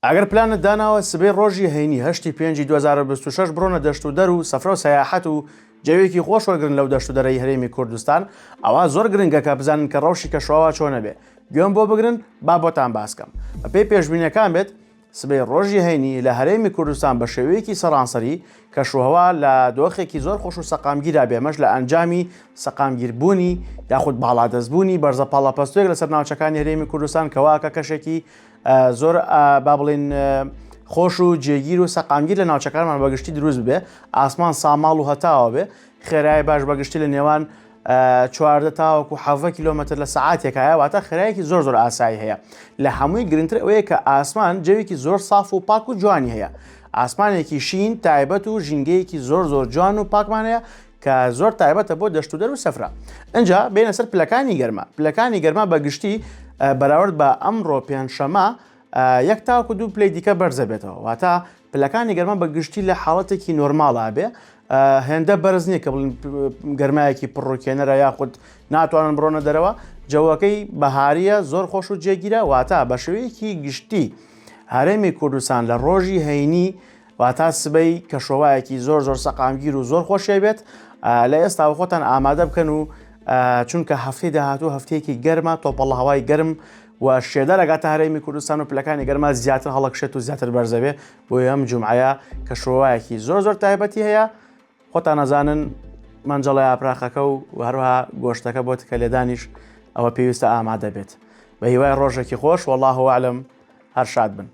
ئەگەر پلانت داناوە سبەی ڕۆژی هەینی 8/5/2026 بڕۆنە دەشت و دەر و سەفرە و سەیاحەت و جەوێکی خۆش وەرگرن لەو دەشت و دەرەی هەرێمی کوردستان ئەوە زۆر گرنگە کە بزانن کە ڕەوشی کەشواوە چۆنە بێ. گوێم بۆ بگرن با بۆتان باسکەم. بەپێی پێشبینیەکان بێت سبەی ڕۆژی هەینی لە هەرێمی کوردستان بە شێوەیەکی سەرانسەری کەشوهەوا لە دۆخێکی زۆر خۆش و سەقامگیرا بێمەش لە ئەنجامی سەقامگیربوونی یاخود باڵادەستبوونی بەرزە پاڵەپەستوێک لەسەر ناوچەکانی هەرێمی کوردستان کەواکە کەشێکی زۆر با بڵێن خۆش و جێگیر و سەقامگیر لە ناوچەکانمان بەگشتی دروست ببێ، ئاسمان ساماڵ و هەتاوە بێ، خێرای باش بەگشتی لە نێوان 14 تاوەکو 7 کیلۆمەتر لە سەعاتێکایە، واتە خێرایەکی زۆر ئاسایی هەیە. لە هەمووی گرنگتر ئەوەیە کە ئاسمان جەوێکی زۆر ساف و پاک و جوانی هەیە. ئاسمانێکی شین تایبەت و ژینگەیەکی زۆر جوان و پاکمان هەیە کە زۆر تایبەتە بۆ دەشت و دەر و سەفرە. ئەنجا بینە سەر پلەکانی گەرما. پلەکانی گەرما بەگشتی بەراورد بە ئەمڕۆ پێنجشەمە 1 تاوەکو 2 پلەی دیکە بەرزە بێتەوە، واتە پلەکانی گەرما بەگشتی لە حاڵەتێکی نۆرماڵا بێ، هێندە بەرز نییە کە بڵین گەرمایەکی پڕڕوکێنەرە یاخود ناتوانن بڕۆنە دەرەوە. جەوەکەی بەهاریە زۆر خۆش و جێگیرە، واتە بە شێوەیەکی گشتی هەرێمی کوردستان لە ڕۆژی هەینی واتە سبەی کەشۆوایەکی زۆر سەقامگیر و زۆر خۆشیە بێت. لە ئێستا خۆتان ئامادە بکەن و چونکە هەفتەی داهاتوو هەفتەیەکی گەرمە تۆپەڵە هەوای گەرم و شێدە لەگاتە هەرێمی کوردستان و پلەکانی گەرما زیاتر هەڵەکشێت و زیاتر بەرزەبێ. بۆیە ئەم جومعەیە کەشۆوایەکی زۆر تایبەتی هەیە. خۆتان نەزانن مەنجەڵی ئاپراخەکە و هەروەها گۆشتەکە بۆ تکە لێدانیش ئەوە پێویستە ئامادە بێت. بە هیوای ڕۆژێکی خۆش، وەڵڵاهو ئەعلەم، هەر شاد بن.